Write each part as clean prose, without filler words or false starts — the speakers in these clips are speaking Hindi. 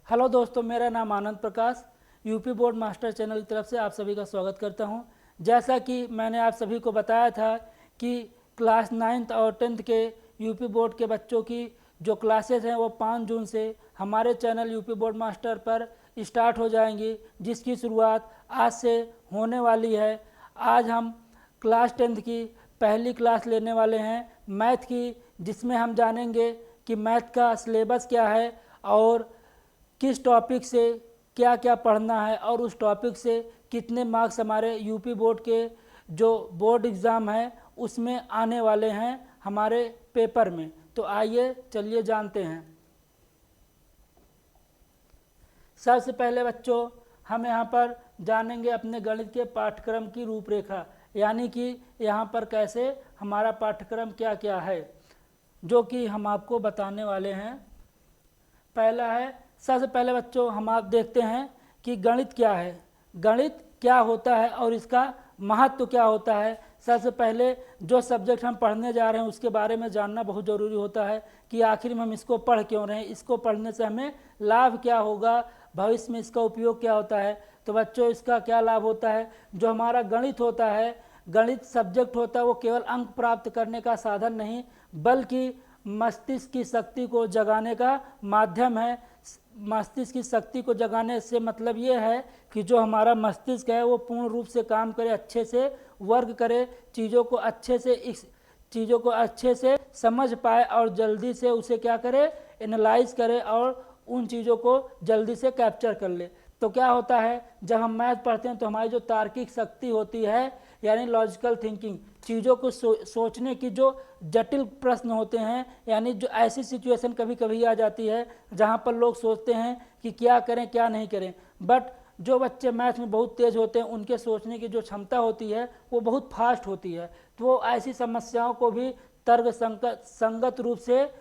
हेलो दोस्तों, मेरा नाम Anand Prakash, UP board master channel की तरफ से आप सभी का स्वागत करता हूं। जैसा कि मैंने आप सभी को बताया था कि क्लास 9th और 10th के यूपी बोर्ड के बच्चों की जो क्लासेस हैं वो 5 जून से हमारे चैनल यूपी बोर्ड मास्टर पर स्टार्ट हो जाएंगी, जिसकी शुरुआत आज से होने वाली है। आज हम क्लास 10th की पहली क्लास लेने वाले हैं मैथ की, जिसमें हम जानेंगे कि मैथ का सिलेबस क्या है और किस टॉपिक से क्या क्या पढ़ना है और उस टॉपिक से कितने मार्क्स हमारे यूपी बोर्ड के जो बोर्ड एग्ज़ाम है उसमें आने वाले हैं हमारे पेपर में। तो आइए चलिए जानते हैं। सबसे पहले बच्चों, हम यहाँ पर जानेंगे अपने गणित के पाठ्यक्रम की रूपरेखा, यानी कि यहाँ पर कैसे हमारा पाठ्यक्रम क्या क्या है, जो कि हम आपको बताने वाले हैं। पहला है, सबसे पहले बच्चों हम आप देखते हैं कि गणित क्या है, गणित क्या होता है और इसका महत्व क्या होता है। सबसे पहले जो सब्जेक्ट हम पढ़ने जा रहे हैं उसके बारे में जानना बहुत ज़रूरी होता है कि आखिर में हम इसको पढ़ क्यों रहे हैं, इसको पढ़ने से हमें लाभ क्या होगा, भविष्य में इसका उपयोग क्या होता है। तो बच्चों, इसका क्या लाभ होता है, जो हमारा गणित होता है, गणित सब्जेक्ट होता है, वो केवल अंक प्राप्त करने का साधन नहीं बल्कि मस्तिष्क की शक्ति को जगाने का माध्यम है। मस्तिष्क की शक्ति को जगाने से मतलब ये है कि जो हमारा मस्तिष्क है वो पूर्ण रूप से काम करे, अच्छे से वर्क करे, चीज़ों को अच्छे से समझ पाए और जल्दी से उसे क्या करे, एनालाइज करे और उन चीज़ों को जल्दी से कैप्चर कर ले। तो क्या होता है, जब हम मैथ पढ़ते हैं तो हमारी जो तार्किक शक्ति होती है यानी लॉजिकल थिंकिंग, चीज़ों को सोचने की जो जटिल प्रश्न होते हैं, यानी जो ऐसी सिचुएशन कभी कभी आ जाती है जहाँ पर लोग सोचते हैं कि क्या करें क्या नहीं करें, बट जो बच्चे मैथ में बहुत तेज़ होते हैं उनके सोचने की जो क्षमता होती है वो बहुत फास्ट होती है। तो वो ऐसी समस्याओं को भी तर्क संगत रूप से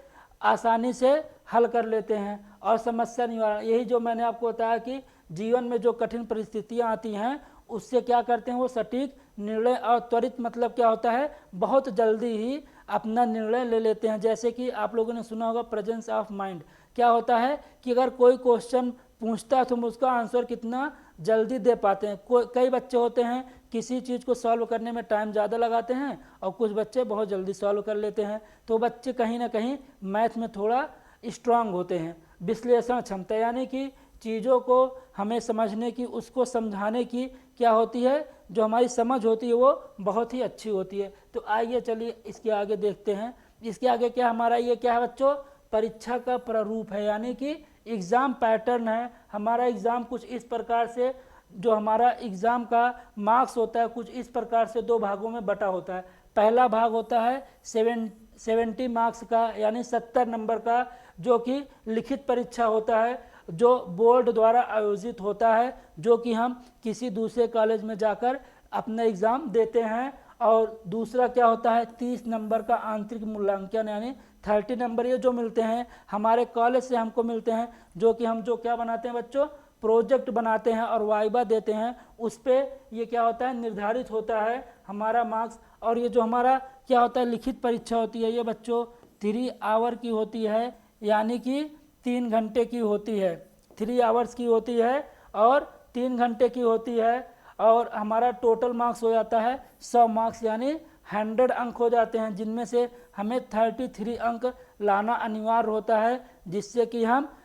आसानी से हल कर लेते हैं और समस्या निवारण। यही जो मैंने आपको बताया कि जीवन में जो कठिन परिस्थितियां आती हैं उससे क्या करते हैं, वो सटीक निर्णय और त्वरित मतलब क्या होता है, बहुत जल्दी ही अपना निर्णय ले लेते हैं। जैसे कि आप लोगों ने सुना होगा प्रेजेंस ऑफ माइंड। क्या होता है कि अगर कोई क्वेश्चन पूछता है तो हम उसका आंसर कितना जल्दी दे पाते हैं। कई बच्चे होते हैं किसी चीज़ को सॉल्व करने में टाइम ज़्यादा लगाते हैं और कुछ बच्चे बहुत जल्दी सॉल्व कर लेते हैं। तो बच्चे कहीं ना कहीं मैथ में थोड़ा स्ट्रांग होते हैं। विश्लेषण क्षमता यानी कि चीज़ों को हमें समझने की, उसको समझाने की क्या होती है, जो हमारी समझ होती है वो बहुत ही अच्छी होती है। तो आइए चलिए इसके आगे देखते हैं। इसके आगे क्या हमारा ये क्या है बच्चों, परीक्षा का प्रारूप है, यानी कि एग्ज़ाम पैटर्न है। हमारा एग्ज़ाम कुछ इस प्रकार से, जो हमारा एग्ज़ाम का मार्क्स होता है कुछ इस प्रकार से 2 भागों में बटा होता है। पहला भाग होता है 70 मार्क्स का यानी 70 नंबर का, जो कि लिखित परीक्षा होता है, जो बोर्ड द्वारा आयोजित होता है, जो कि हम किसी दूसरे कॉलेज में जाकर अपना एग्ज़ाम देते हैं। और दूसरा क्या होता है 30 नंबर का आंतरिक मूल्यांकन, यानी 30 नंबर ये जो मिलते हैं हमारे कॉलेज से हमको मिलते हैं, जो कि हम जो क्या बनाते हैं बच्चों, प्रोजेक्ट बनाते हैं और वाइवा देते हैं। उस पर ये क्या होता है, निर्धारित होता है हमारा मार्क्स। और ये जो हमारा क्या होता है लिखित परीक्षा होती है, ये बच्चों 3 आवर की होती है, यानी कि 3 घंटे की होती है, 3 आवर्स की होती है और 3 घंटे की होती है। और हमारा टोटल मार्क्स हो जाता है 100 मार्क्स, यानी 100 अंक हो जाते हैं, जिनमें से हमें 33 अंक लाना अनिवार्य होता है, जिससे कि हम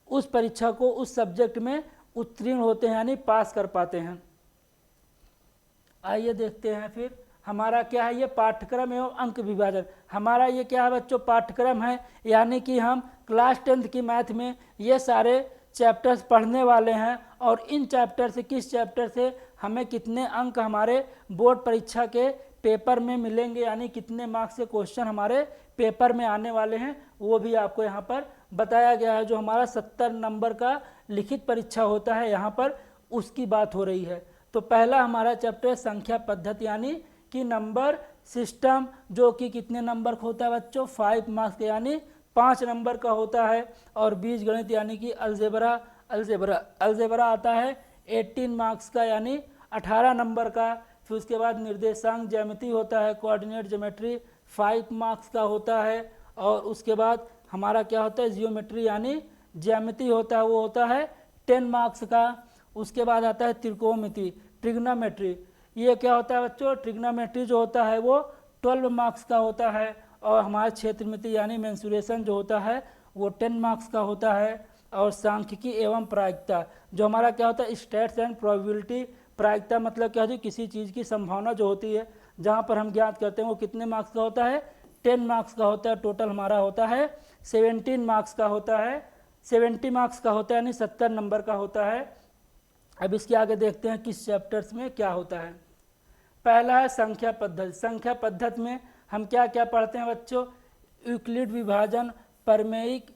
उस परीक्षा को उस सब्जेक्ट में उत्तीर्ण होते हैं, यानी पास कर पाते हैं। आइए देखते हैं फिर हमारा क्या है, ये पाठ्यक्रम एवं अंक विभाजन। हमारा ये क्या है बच्चों, पाठ्यक्रम है, यानी कि हम क्लास 10th की मैथ में ये सारे चैप्टर्स पढ़ने वाले हैं और इन चैप्टर से, किस चैप्टर से हमें कितने अंक हमारे बोर्ड परीक्षा के पेपर में मिलेंगे, यानी कितने मार्क्स के क्वेश्चन हमारे पेपर में आने वाले हैं, वो भी आपको यहाँ पर बताया गया है। जो हमारा 70 नंबर का लिखित परीक्षा होता है यहाँ पर, उसकी बात हो रही है। तो पहला हमारा चैप्टर संख्या पद्धति, यानी कि नंबर सिस्टम, जो कि कितने नंबर का होता है बच्चों, 5 मार्क्स का, यानी 5 नंबर का होता है। और बीज गणित यानी कि अलजेबरा आता है 18 मार्क्स का, यानी 18 नंबर का। फिर उसके बाद निर्देशांक ज्यामिति होता है, कोऑर्डिनेट ज्योमेट्री 5 मार्क्स का होता है। और उसके बाद हमारा क्या होता है जियोमेट्री, यानी ज्यामिति होता है वो होता है 10 मार्क्स का। उसके बाद आता है त्रिकोणमिति, ट्रिग्नोमेट्री। ये क्या होता है बच्चों, ट्रिग्नोमेट्री जो होता है वो 12 मार्क्स का होता है। और हमारे क्षेत्रमिति यानी मेंसुरेशन जो होता है वो 10 मार्क्स का होता है। और सांख्यिकी एवं प्रायिकता जो हमारा क्या होता है, स्टैट्स एंड प्रोबेबिलिटी। प्रायिकता मतलब क्या होती है, किसी चीज़ की संभावना जो होती है जहाँ पर हम ज्ञात करते हैं वो कितने मार्क्स का होता है, 10 मार्क्स का होता है। टोटल हमारा होता है 17 मार्क्स का होता है, 70 मार्क्स का होता है, यानी 70 नंबर का होता है। अब इसके आगे देखते हैं किस चैप्टर्स में क्या होता है। पहला है संख्या पद्धति। संख्या पद्धति में हम क्या क्या पढ़ते हैं बच्चों, यूक्लिड विभाजन, प्रमेयिक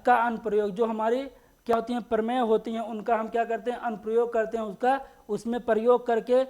का अनुप्रयोग। जो हमारी क्या होती हैं, प्रमेय होती हैं, उनका हम क्या करते हैं, अनुप्रयोग करते हैं। उसका उसमें प्रयोग करके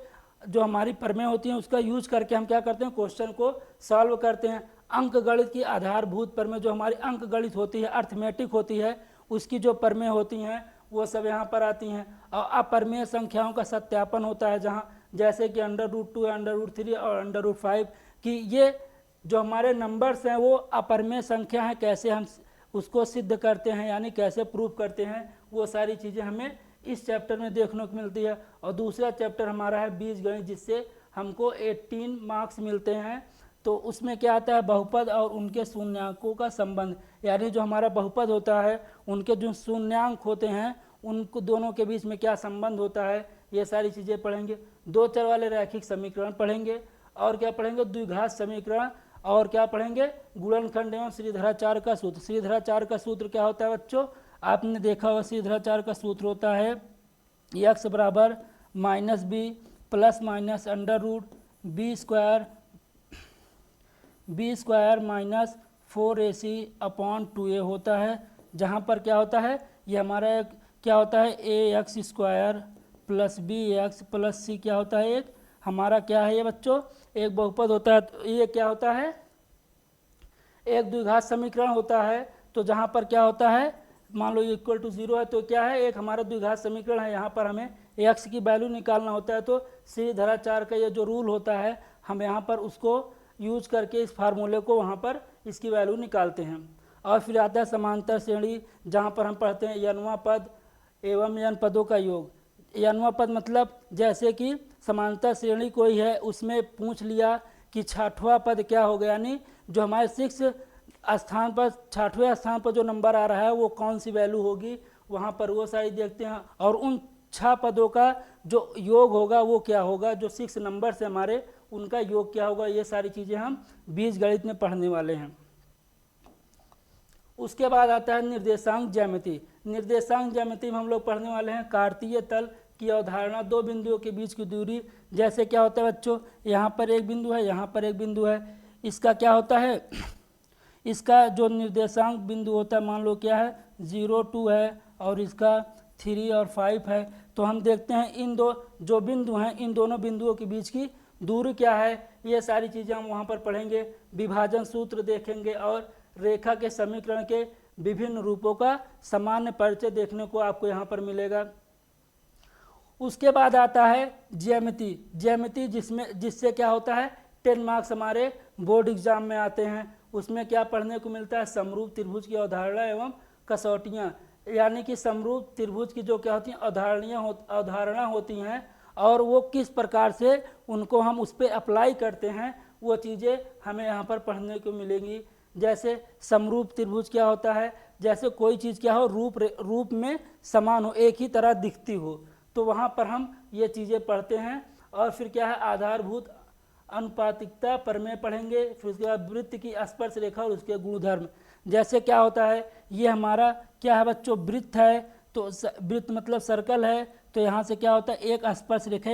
जो हमारी प्रमेय होती हैं उसका यूज करके हम क्या करते हैं, क्वेश्चन को सॉल्व करते हैं। अंक गणित की आधारभूत प्रमेय जो हमारी अंक गणित होती है, अर्थमेटिक होती है, उसकी जो प्रमेय होती हैं वो सब यहाँ पर आती हैं। और अप्रमेय संख्याओं का सत्यापन होता है, जहाँ जैसे कि √2, √3 और √5 कि ये जो हमारे नंबर्स हैं वो अप्रमेय संख्या हैं, कैसे हम उसको सिद्ध करते हैं यानी कैसे प्रूफ करते हैं, वो सारी चीज़ें हमें इस चैप्टर में देखने को मिलती है। और दूसरा चैप्टर हमारा है बीजगणित, जिससे हमको 18 मार्क्स मिलते हैं। तो उसमें क्या आता है, बहुपद और उनके शून्यांकों का संबंध, यानी जो हमारा बहुपद होता है उनके जो शून्यांक होते हैं उनको दोनों के बीच में क्या संबंध होता है, ये सारी चीज़ें पढ़ेंगे। दो चर वाले रैखिक समीकरण पढ़ेंगे, और क्या पढ़ेंगे, द्विघात समीकरण, और क्या पढ़ेंगे, गुणनखंड एवं श्रीधराचार्य का सूत्र। श्रीधराचार्य का सूत्र क्या होता है बच्चों, आपने देखा होगा, श्रीधराचार्य का सूत्र होता है x बराबर -b plus minus b square minus 4ac/2a होता है। जहाँ पर क्या होता है, ये हमारा क्या होता है, ax square plus bx plus c क्या होता है, एक हमारा क्या है ये बच्चों, एक बहुपद होता है। तो ये क्या होता है, एक द्विघात समीकरण होता है। तो जहाँ पर क्या होता है, मान लो =0 है, तो क्या है, एक हमारा द्विघात समीकरण है। यहाँ पर हमें x की वैल्यू निकालना होता है। तो श्रीधराचार्य का ये जो रूल होता है, हम यहाँ पर उसको यूज करके इस फार्मूले को वहाँ पर इसकी वैल्यू निकालते हैं। और फिर आता है समांतर श्रेणी, जहाँ पर हम पढ़ते हैं यनवा पद एवं यन पदों का योग। यनवा पद मतलब जैसे कि समांतर श्रेणी कोई है, उसमें पूछ लिया कि 6वां पद क्या होगा, यानी जो हमारे 6 स्थान पर 6वें स्थान पर जो नंबर आ रहा है वो कौन सी वैल्यू होगी, वहाँ पर वो सारी देखते हैं। और उन 6 पदों का जो योग होगा वो क्या होगा, जो 6 नंबर से हमारे उनका योग क्या होगा, ये सारी चीज़ें हम बीजगणित में पढ़ने वाले हैं। उसके बाद आता है निर्देशांक ज्यामिति। निर्देशांक ज्यामिति में हम लोग पढ़ने वाले हैं कार्तीय तल की अवधारणा, दो बिंदुओं के बीच की दूरी। जैसे क्या होता है बच्चों, यहाँ पर एक बिंदु है, यहाँ पर एक बिंदु है, इसका क्या होता है, इसका जो निर्देशांक बिंदु होता है, मान लो क्या है 0, 2 है, और इसका 3 और 5 है। तो हम देखते हैं इन दो जो बिंदु हैं, इन दोनों बिंदुओं के बीच की दूरी क्या है, ये सारी चीज़ें हम वहाँ पर पढ़ेंगे। विभाजन सूत्र देखेंगे और रेखा के समीकरण के विभिन्न रूपों का सामान्य परिचय देखने को आपको यहाँ पर मिलेगा। उसके बाद आता है ज्यामिति। ज्यामिति जिससे क्या होता है, 10 मार्क्स हमारे बोर्ड एग्जाम में आते हैं। उसमें क्या पढ़ने को मिलता है, समरूप त्रिभुज की अवधारणा एवं कसौटियाँ, यानी कि समरूप त्रिभुज की जो क्या होती हैं अवधारणा होती हैं, और वो किस प्रकार से उनको हम उस पर अप्लाई करते हैं, वो चीज़ें हमें यहाँ पर पढ़ने को मिलेंगी। जैसे समरूप त्रिभुज क्या होता है, जैसे कोई चीज़ क्या हो, रूप में समान हो, एक ही तरह दिखती हो, तो वहाँ पर हम ये चीज़ें पढ़ते हैं। और फिर क्या है, आधारभूत अनुपातिकता प्रमेय पढ़ेंगे। फिर उसके बाद वृत्त की स्पर्श रेखा और उसके गुणधर्म। जैसे क्या होता है, ये हमारा क्या है बच्चों, वृत्त है, तो वृत्त मतलब सर्कल है, तो यहाँ से क्या होता है, एक स्पर्श रेखा,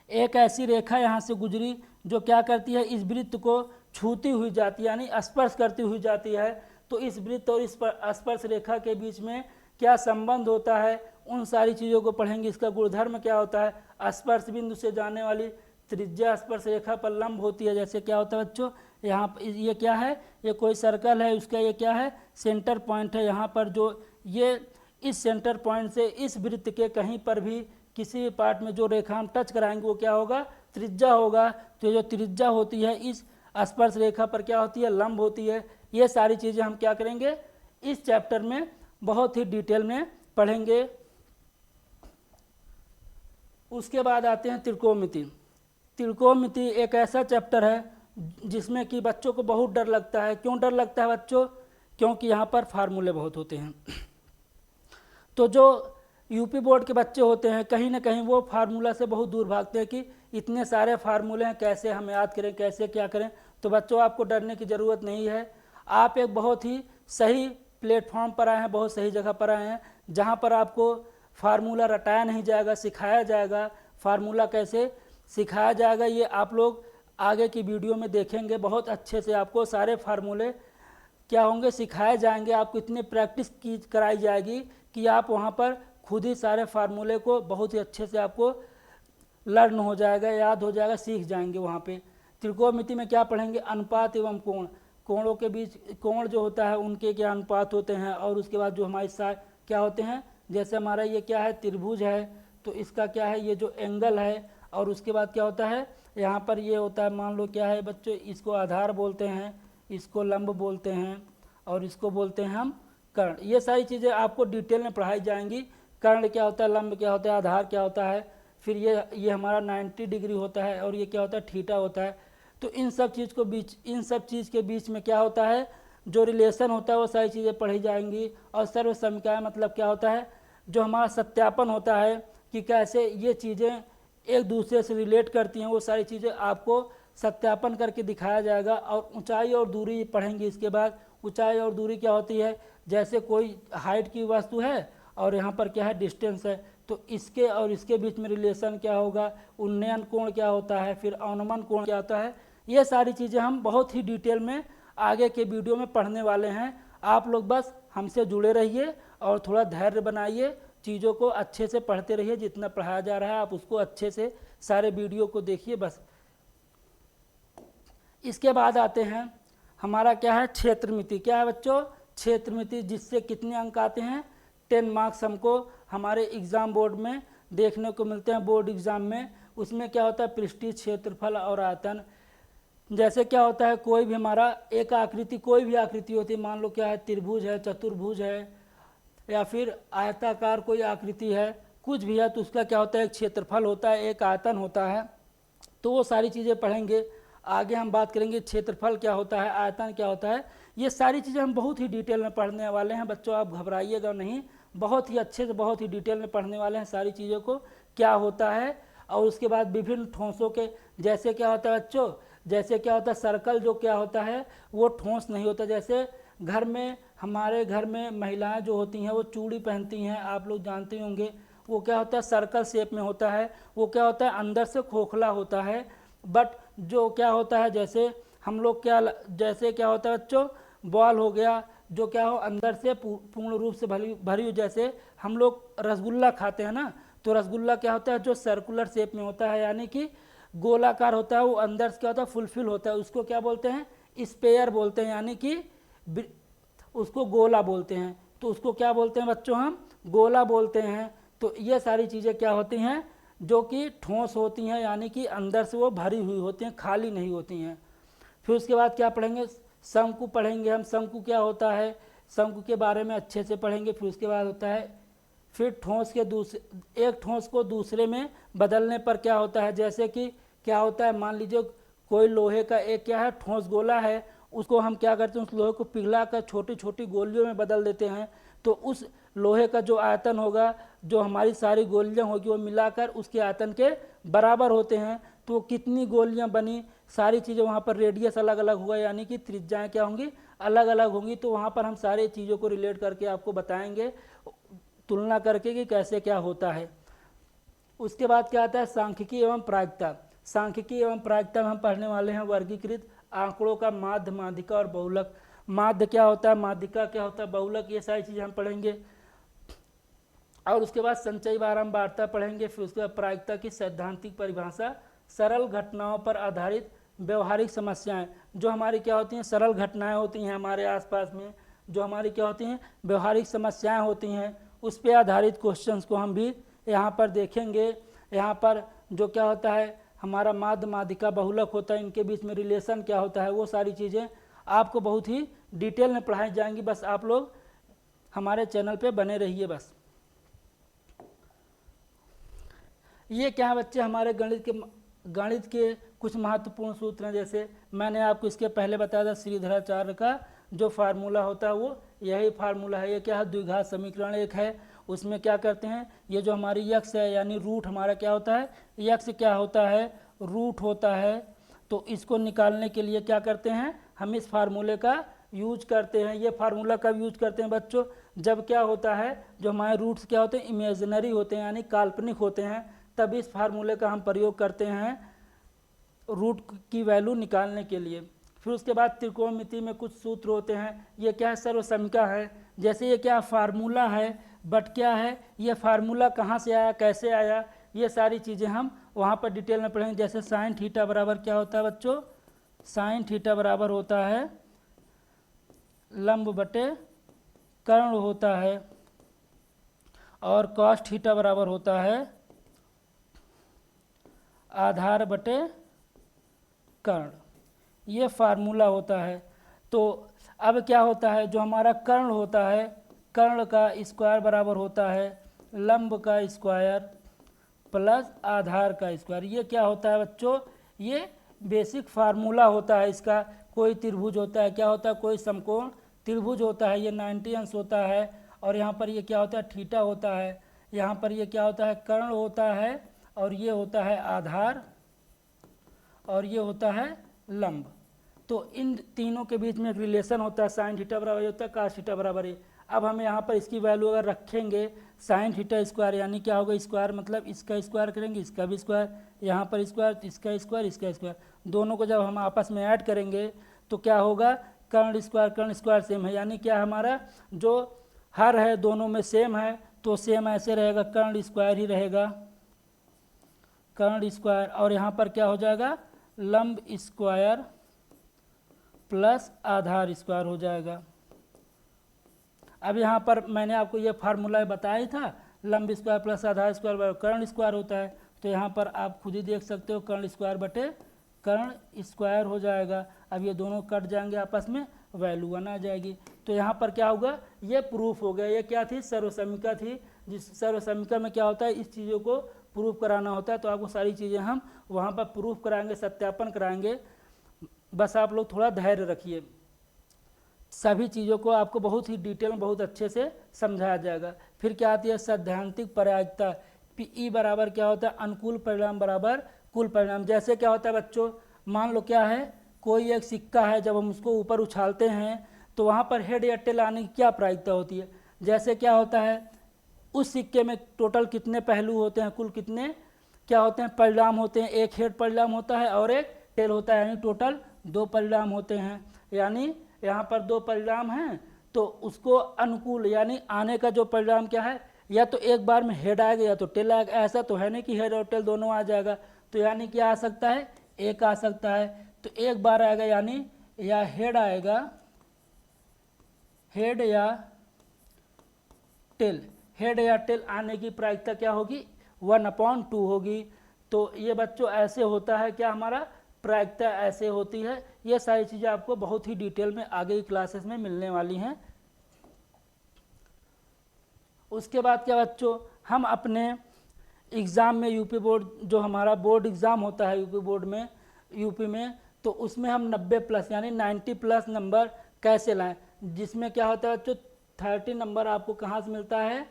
एक ऐसी रेखा यहाँ से गुजरी जो क्या करती है, इस वृत्त को छूती हुई जाती है, यानी स्पर्श करती हुई जाती है। तो इस वृत्त और इस स्पर्श रेखा के बीच में क्या संबंध होता है, उन सारी चीज़ों को पढ़ेंगे। इसका गुणधर्म क्या होता है, स्पर्श बिंदु से जाने वाली त्रिज्या स्पर्श रेखा पर लंब होती है। जैसे क्या होता है बच्चों, यहाँ ये क्या है, ये कोई सर्कल है, उसका ये क्या है, सेंटर पॉइंट है। यहाँ पर जो ये इस सेंटर पॉइंट से इस वृत्त के कहीं पर भी किसी भी पार्ट में जो रेखा हम टच कराएंगे वो क्या होगा, त्रिज्या होगा। तो जो त्रिज्या होती है इस स्पर्श रेखा पर क्या होती है, लंब होती है। ये सारी चीज़ें हम क्या करेंगे, इस चैप्टर में बहुत ही डिटेल में पढ़ेंगे। उसके बाद आते हैं त्रिकोणमिति। त्रिकोणमिति एक ऐसा चैप्टर है जिसमें कि बच्चों को बहुत डर लगता है। क्यों डर लगता है बच्चों? क्योंकि यहाँ पर फार्मूले बहुत होते हैं। तो जो यूपी बोर्ड के बच्चे होते हैं कहीं ना कहीं वो फार्मूला से बहुत दूर भागते हैं कि इतने सारे फार्मूले हैं, कैसे हम याद करें, कैसे क्या करें। तो बच्चों आपको डरने की ज़रूरत नहीं है। आप एक बहुत ही सही प्लेटफॉर्म पर आए हैं, बहुत सही जगह पर आए हैं, जहाँ पर आपको फार्मूला रटाया नहीं जाएगा, सिखाया जाएगा। फार्मूला कैसे सिखाया जाएगा ये आप लोग आगे की वीडियो में देखेंगे। बहुत अच्छे से आपको सारे फार्मूले क्या होंगे, सिखाए जाएंगे। आपको इतनी प्रैक्टिस की कराई जाएगी कि आप वहाँ पर खुद ही सारे फार्मूले को बहुत ही अच्छे से आपको लर्न हो जाएगा, याद हो जाएगा, सीख जाएंगे वहाँ पे। त्रिकोणमिति में क्या पढ़ेंगे? अनुपात एवं कोण। कोणों के बीच कोण जो होता है उनके क्या अनुपात होते हैं, और उसके बाद जो हमारे साथ क्या होते हैं, जैसे हमारा ये क्या है, त्रिभुज है, तो इसका क्या है, ये जो एंगल है। और उसके बाद क्या होता है, यहाँ पर ये होता है, मान लो क्या है बच्चों, इसको आधार बोलते हैं, इसको लंब बोलते हैं, और इसको बोलते हैं हम कर्ण। ये सारी चीज़ें आपको डिटेल में पढ़ाई जाएंगी। कर्ण क्या होता है, लंब क्या होता है, आधार क्या होता है, फिर ये हमारा 90 डिग्री होता है, और ये क्या होता है, थीटा होता है। तो इन सब चीज़ के बीच में क्या होता है, जो रिलेशन होता है वो सारी चीज़ें पढ़ी जाएंगी। और सर्वसमीकरण मतलब क्या होता है, जो हमारा सत्यापन होता है कि कैसे ये चीज़ें एक दूसरे से रिलेट करती हैं, वो सारी चीज़ें आपको सत्यापन करके दिखाया जाएगा। और ऊंचाई और दूरी पढ़ेंगे। इसके बाद ऊंचाई और दूरी क्या होती है, जैसे कोई हाइट की वस्तु है और यहाँ पर क्या है, डिस्टेंस है, तो इसके और इसके बीच में रिलेशन क्या होगा, उन्नयन कोण क्या होता है, फिर अवनमन कोण क्या होता है। ये सारी चीज़ें हम बहुत ही डिटेल में आगे के वीडियो में पढ़ने वाले हैं। आप लोग बस हमसे जुड़े रहिए और थोड़ा धैर्य बनाइए, चीज़ों को अच्छे से पढ़ते रहिए। जितना पढ़ाया जा रहा है आप उसको अच्छे से सारे वीडियो को देखिए बस। इसके बाद आते हैं हमारा क्या है, क्षेत्रमिति। क्या है बच्चों, क्षेत्रमिति, जिससे कितने अंक आते हैं, 10 मार्क्स हमको हमारे एग्ज़ाम बोर्ड में देखने को मिलते हैं, बोर्ड एग्ज़ाम में। उसमें क्या होता है, पृष्ठीय क्षेत्रफल और आयतन। जैसे क्या होता है, कोई भी हमारा एक आकृति, कोई भी आकृति होती है, मान लो क्या है, त्रिभुज है, चतुर्भुज है, या फिर आयताकार कोई आकृति है, कुछ भी है, तो उसका क्या होता है, एक क्षेत्रफल होता है, एक आयतन होता है। तो वो सारी चीज़ें पढ़ेंगे। आगे हम बात करेंगे क्षेत्रफल क्या होता है, आयतन क्या होता है। ये सारी चीज़ें हम बहुत ही डिटेल में पढ़ने वाले हैं बच्चों, आप घबराइएगा नहीं, बहुत ही अच्छे से बहुत ही डिटेल में पढ़ने वाले हैं सारी चीज़ों को, क्या होता है। और उसके बाद विभिन्न ठोसों के, जैसे क्या होता है बच्चों, जैसे क्या होता है, सर्कल जो क्या होता है वो ठोस नहीं होता। जैसे घर में, हमारे घर में महिलाएं जो होती हैं वो चूड़ी पहनती हैं, आप लोग जानते होंगे, वो क्या होता है, सर्कल शेप में होता है। वो क्या होता है, अंदर से खोखला होता है। बट जो क्या होता है, जैसे हम लोग क्या, जैसे क्या होता है बच्चों, बॉल हो गया, जो क्या हो अंदर से पूर्ण रूप से भरी हुई। जैसे हम लोग रसगुल्ला खाते हैं ना, तो रसगुल्ला क्या होता है, जो सर्कुलर शेप में होता है, यानी कि गोलाकार होता है, वो अंदर से क्या होता है, फुलफिल होता है। उसको क्या बोलते हैं, स्पेयर बोलते हैं, यानी कि उसको गोला बोलते हैं। तो उसको क्या बोलते हैं बच्चों, हम गोला बोलते हैं। तो ये सारी चीज़ें क्या होती हैं, जो कि ठोस होती हैं, यानी कि अंदर से वो भरी हुई होती हैं, खाली नहीं होती हैं। फिर उसके बाद क्या पढ़ेंगे, शंकु पढ़ेंगे हम। शंकु क्या होता है, शंकु के बारे में अच्छे से पढ़ेंगे। फिर उसके बाद होता है, फिर ठोस के एक ठोस को दूसरे में बदलने पर क्या होता है, जैसे कि क्या होता है, मान लीजिए कोई लोहे का एक क्या है, ठोस गोला है, उसको हम क्या करते हैं, उस लोहे को पिघला कर छोटी छोटी गोलियों में बदल देते हैं। तो उस लोहे का जो आयतन होगा, जो हमारी सारी गोलियां होगी, वो मिलाकर उसके आयतन के बराबर होते हैं। तो कितनी गोलियां बनी, सारी चीज़ें वहाँ पर रेडियस अलग अलग होगा, यानी कि त्रिज्याएँ क्या होंगी, अलग अलग होंगी। तो वहाँ पर हम सारी चीज़ों को रिलेट करके आपको बताएंगे, तुलना करके कि कैसे क्या होता है। उसके बाद क्या आता है, सांख्यिकी एवं प्रायिकता। सांख्यिकी एवं प्रायिकता में हम पढ़ने वाले हैं वर्गीकृत आंकड़ों का माध्य, माध्यिका और बहुलक। माध्य क्या होता है, माध्यिका क्या होता है, बहुलक, ये सारी चीज़ें हम पढ़ेंगे। और उसके बाद संचयी बारंबारता पढ़ेंगे। फिर उसके बाद प्रायिकता की सैद्धांतिक परिभाषा, सरल घटनाओं पर आधारित व्यवहारिक समस्याएं। जो हमारी क्या होती हैं, सरल घटनाएं होती हैं हमारे आसपास में, जो हमारी क्या होती हैं, व्यवहारिक समस्याएं होती हैं, उस पर आधारित क्वेश्चंस को हम भी यहाँ पर देखेंगे। यहाँ पर जो क्या होता है, हमारा माध्य, माध्यिका, बहुलक होता है, इनके बीच में रिलेशन क्या होता है, वो सारी चीज़ें आपको बहुत ही डिटेल में पढ़ाई जाएंगी। बस आप लोग हमारे चैनल पे बने रहिए बस। ये क्या है बच्चे, हमारे गणित के कुछ महत्वपूर्ण सूत्र हैं। जैसे मैंने आपको इसके पहले बताया था श्रीधराचार्य का जो फार्मूला होता है वो यही फार्मूला है। ये क्या है, द्विघात समीकरण एक है, उसमें क्या करते हैं, ये जो हमारी यक्स है यानी रूट हमारा क्या होता है, यक्स क्या होता है, रूट होता है। तो इसको निकालने के लिए क्या करते हैं, हम इस फार्मूले का यूज करते हैं। ये फार्मूला कब यूज करते हैं बच्चों, जब क्या होता है, जो हमारे रूट्स क्या होते हैं, इमेजिनरी होते हैं यानी काल्पनिक होते हैं, तब इस फार्मूले का हम प्रयोग करते हैं रूट की वैल्यू निकालने के लिए। फिर उसके बाद त्रिकोणमिति में कुछ सूत्र होते हैं। ये क्या है, सर्वसमीका है। जैसे ये क्या फार्मूला है, बट क्या है, ये फार्मूला कहाँ से आया, कैसे आया, ये सारी चीज़ें हम वहाँ पर डिटेल में पढ़ेंगे। जैसे साइन थीटा बराबर क्या होता है बच्चों, साइन थीटा बराबर होता है लंब बटे कर्ण होता है, और कॉस थीटा बराबर होता है आधार बटे कर्ण। ये फार्मूला होता है। तो अब क्या होता है, जो हमारा कर्ण होता है, कर्ण का स्क्वायर बराबर होता है लंब का स्क्वायर प्लस आधार का स्क्वायर। ये क्या होता है बच्चों, ये बेसिक फार्मूला होता है इसका। कोई त्रिभुज होता है, क्या होता है, कोई समकोण त्रिभुज होता है, ये 90 अंश होता है, और यहाँ पर ये क्या होता है, थीटा होता है। यहाँ पर ये क्या होता है, कर्ण होता है, और ये होता है आधार, और ये होता है लंब। तो इन तीनों के बीच में एक रिलेशन होता है, साइन थीटा बराबर ये होता है कास थीटा बराबर ये। अब हम यहाँ पर इसकी वैल्यू अगर रखेंगे साइन थीटा स्क्वायर, यानी क्या होगा, स्क्वायर मतलब इसका स्क्वायर करेंगे, इसका भी स्क्वायर, यहाँ पर स्क्वायर, इसका स्क्वायर, इसका स्क्वायर, दोनों को जब हम आपस में ऐड करेंगे तो क्या होगा, कर्ण स्क्वायर सेम है, यानी क्या हमारा जो हर है दोनों में सेम है, तो सेम ऐसे रहेगा, कर्ण स्क्वायर ही रहेगा, कर्ण स्क्वायर। और यहाँ पर क्या हो जाएगा, लंब स्क्वायर प्लस आधार स्क्वायर हो जाएगा। अब यहाँ पर मैंने आपको ये फार्मूला बताया था, लंब स्क्वायर प्लस आधार स्क्वायर कर्ण स्क्वायर होता है। तो यहाँ पर आप खुद ही देख सकते हो, कर्ण स्क्वायर बटे कर्ण स्क्वायर हो जाएगा। अब ये दोनों कट जाएंगे आपस में, वैल्यू 1 आ जाएगी। तो यहाँ पर क्या होगा, ये प्रूफ हो गया। ये क्या थी, सर्वसमीका थी। जिस सर्वसमीका में क्या होता है, इस चीज़ों को प्रूफ कराना होता है। तो आपको सारी चीज़ें हम वहाँ पर प्रूफ कराएंगे, सत्यापन कराएंगे। बस आप लोग थोड़ा धैर्य रखिए, सभी चीज़ों को आपको बहुत ही डिटेल में बहुत अच्छे से समझाया जाएगा। फिर क्या आती है, सैद्धांतिक प्रायिकता। पी बराबर क्या होता है, अनुकूल परिणाम बराबर कुल परिणाम। जैसे क्या होता है बच्चों, मान लो क्या है, कोई एक सिक्का है, जब हम उसको ऊपर उछालते हैं तो वहाँ पर हेड या टेल आने की क्या प्रायिकता होती है। जैसे क्या होता है, उस सिक्के में टोटल कितने पहलू होते हैं, कुल कितने क्या होते हैं, परिणाम होते हैं। एक हेड परिणाम होता है और एक टेल होता है, यानी टोटल 2 परिणाम होते हैं। यानी यहाँ पर 2 परिणाम हैं, तो उसको अनुकूल यानी आने का जो परिणाम क्या है, या तो एक बार में हेड आएगा या तो टेल आएगा। ऐसा तो है नहीं कि हेड और टेल दोनों आ जाएगा। तो यानी क्या आ सकता है, एक आ सकता है। तो एक बार आएगा यानी या हेड आएगा, हेड या टेल, हेड या टेल आने की प्रायिकता क्या होगी, 1/2 होगी। तो ये बच्चों ऐसे होता है, क्या हमारा प्रायिकता ऐसे होती है। ये सारी चीज़ें आपको बहुत ही डिटेल में आगे की क्लासेस में मिलने वाली हैं। उसके बाद क्या बच्चों, हम अपने एग्ज़ाम में यूपी बोर्ड, जो हमारा बोर्ड एग्ज़ाम होता है यूपी बोर्ड में, यूपी में, तो उसमें हम 90+ यानी 90+ नंबर कैसे लाएं। जिसमें क्या होता है बच्चों, 30 नंबर आपको कहाँ से मिलता है,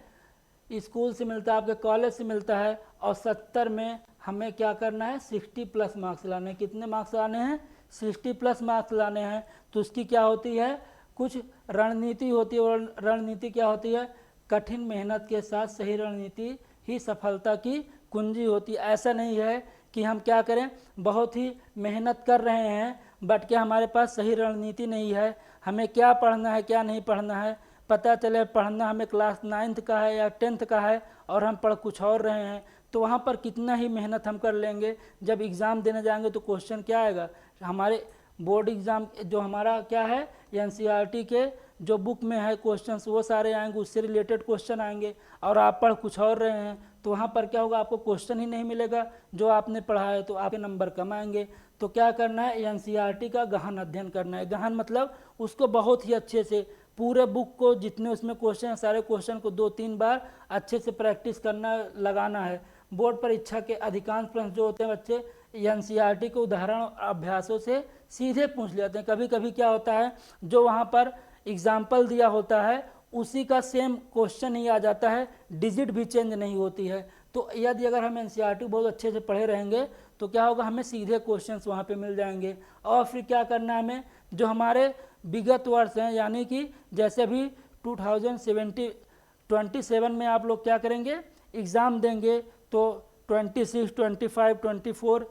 स्कूल से मिलता है, आपके कॉलेज से मिलता है, और 70 में हमें क्या करना है, 60+ मार्क्स लाने हैं। कितने मार्क्स लाने हैं, 60+ मार्क्स लाने हैं। तो उसकी क्या होती है, कुछ रणनीति होती है, और रणनीति क्या होती है, कठिन मेहनत के साथ सही रणनीति ही सफलता की कुंजी होती है। ऐसा नहीं है कि हम क्या करें, बहुत ही मेहनत कर रहे हैं बट क्या हमारे पास सही रणनीति नहीं है, हमें क्या पढ़ना है क्या नहीं पढ़ना है, पता चले पढ़ना हमें क्लास 9th का है या 10th का है और हम पढ़ कुछ और रहे हैं, तो वहाँ पर कितना ही मेहनत हम कर लेंगे, जब एग्ज़ाम देने जाएंगे तो क्वेश्चन क्या आएगा, हमारे बोर्ड एग्ज़ाम जो हमारा क्या है NCERT के जो बुक में है क्वेश्चंस वो सारे आएंगे, उससे रिलेटेड क्वेश्चन आएंगे, और आप पढ़ कुछ और रहे हैं तो वहाँ पर क्या होगा, आपको क्वेश्चन ही नहीं मिलेगा जो आपने पढ़ा है, तो आपके नंबर कम आएंगे। तो क्या करना है, NCERT का गहन अध्ययन करना है। गहन मतलब उसको बहुत ही अच्छे से पूरे बुक को जितने उसमें क्वेश्चन हैं सारे क्वेश्चन को 2-3 बार अच्छे से प्रैक्टिस करना लगाना है। बोर्ड परीक्षा के अधिकांश प्रश्न जो होते हैं बच्चे एनसीईआरटी के उदाहरण और अभ्यासों से सीधे पूछ लेते हैं। कभी कभी क्या होता है जो वहाँ पर एग्जाम्पल दिया होता है उसी का सेम क्वेश्चन ही आ जाता है, डिजिट भी चेंज नहीं होती है। तो यदि अगर हम एनसीईआरटी बहुत अच्छे से पढ़े रहेंगे तो क्या होगा, हमें सीधे क्वेश्चंस वहाँ पे मिल जाएंगे। और फिर क्या करना है, हमें जो हमारे विगत वर्ष हैं यानी कि जैसे अभी 2027 में आप लोग क्या करेंगे, एग्ज़ाम देंगे, तो 26, 25, 24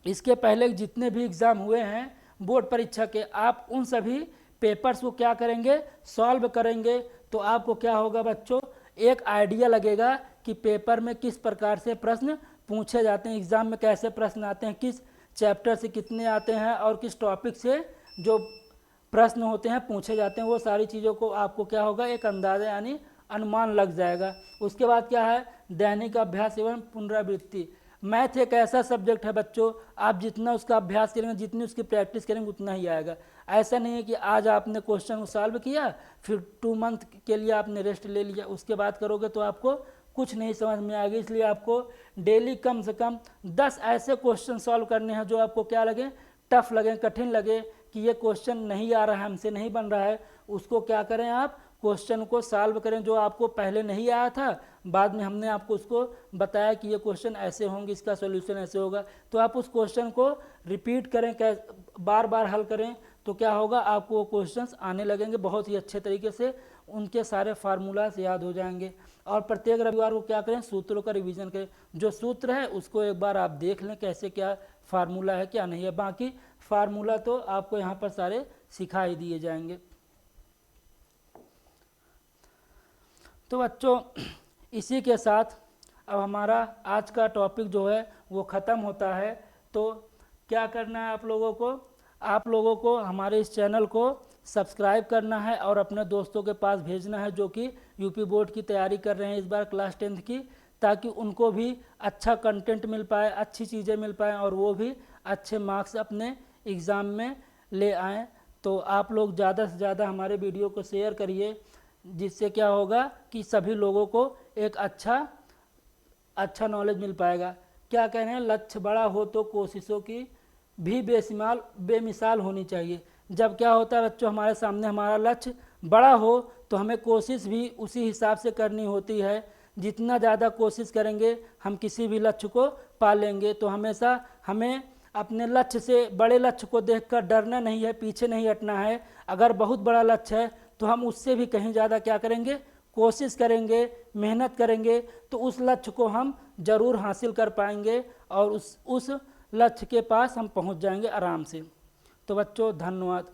इसके पहले जितने भी एग्ज़ाम हुए हैं बोर्ड परीक्षा के, आप उन सभी पेपर्स को क्या करेंगे, सॉल्व करेंगे। तो आपको क्या होगा बच्चों, एक आइडिया लगेगा कि पेपर में किस प्रकार से प्रश्न पूछे जाते हैं, एग्ज़ाम में कैसे प्रश्न आते हैं, किस चैप्टर से कितने आते हैं और किस टॉपिक से जो प्रश्न होते हैं पूछे जाते हैं, वो सारी चीज़ों को आपको क्या होगा, एक अंदाज़ा यानी अनुमान लग जाएगा। उसके बाद क्या है, दैनिक अभ्यास एवं पुनरावृत्ति। मैथ एक ऐसा सब्जेक्ट है बच्चों, आप जितना उसका अभ्यास करेंगे, जितनी उसकी प्रैक्टिस करेंगे उतना ही आएगा। ऐसा नहीं है कि आज आपने क्वेश्चन को सॉल्व किया फिर 2 मंथ के लिए आपने रेस्ट ले लिया, उसके बाद करोगे तो आपको कुछ नहीं समझ में आएगा। इसलिए आपको डेली कम से कम 10 ऐसे क्वेश्चन सॉल्व करने हैं जो आपको क्या लगे, टफ लगे, कठिन लगे कि ये क्वेश्चन नहीं आ रहा है, हमसे नहीं बन रहा है, उसको क्या करें, आप क्वेश्चन को सॉल्व करें जो आपको पहले नहीं आया था, बाद में हमने आपको उसको बताया कि ये क्वेश्चन ऐसे होंगे, इसका सॉल्यूशन ऐसे होगा, तो आप उस क्वेश्चन को रिपीट करें, बार बार हल करें, तो क्या होगा, आपको वो क्वेश्चंस आने लगेंगे बहुत ही अच्छे तरीके से, उनके सारे फार्मूलाज याद हो जाएंगे। और प्रत्येक रविवार को क्या करें, सूत्रों का रिवीजन करें, जो सूत्र है उसको एक बार आप देख लें कैसे क्या फार्मूला है क्या नहीं है, बाकी फार्मूला तो आपको यहाँ पर सारे सिखाई दिए जाएंगे। तो बच्चों इसी के साथ अब हमारा आज का टॉपिक जो है वो ख़त्म होता है। तो क्या करना है, आप लोगों को हमारे इस चैनल को सब्सक्राइब करना है और अपने दोस्तों के पास भेजना है जो कि यूपी बोर्ड की तैयारी कर रहे हैं इस बार क्लास 10th की, ताकि उनको भी अच्छा कंटेंट मिल पाए, अच्छी चीज़ें मिल पाएँ और वो भी अच्छे मार्क्स अपने एग्ज़ाम में ले आएँ। तो आप लोग ज़्यादा से ज़्यादा हमारे वीडियो को शेयर करिए, जिससे क्या होगा कि सभी लोगों को एक अच्छा नॉलेज मिल पाएगा। क्या कह रहे हैं, लक्ष्य बड़ा हो तो कोशिशों की भी बेमिसाल होनी चाहिए। जब क्या होता है बच्चों, हमारे सामने हमारा लक्ष्य बड़ा हो तो हमें कोशिश भी उसी हिसाब से करनी होती है। जितना ज़्यादा कोशिश करेंगे हम किसी भी लक्ष्य को पा लेंगे। तो हमेशा हमें अपने लक्ष्य से, बड़े लक्ष्य को देखकर डरना नहीं है, पीछे नहीं हटना है। अगर बहुत बड़ा लक्ष्य है तो हम उससे भी कहीं ज़्यादा क्या करेंगे, कोशिश करेंगे, मेहनत करेंगे, तो उस लक्ष्य को हम ज़रूर हासिल कर पाएंगे और उस लक्ष्य के पास हम पहुंच जाएंगे आराम से। तो बच्चों धन्यवाद।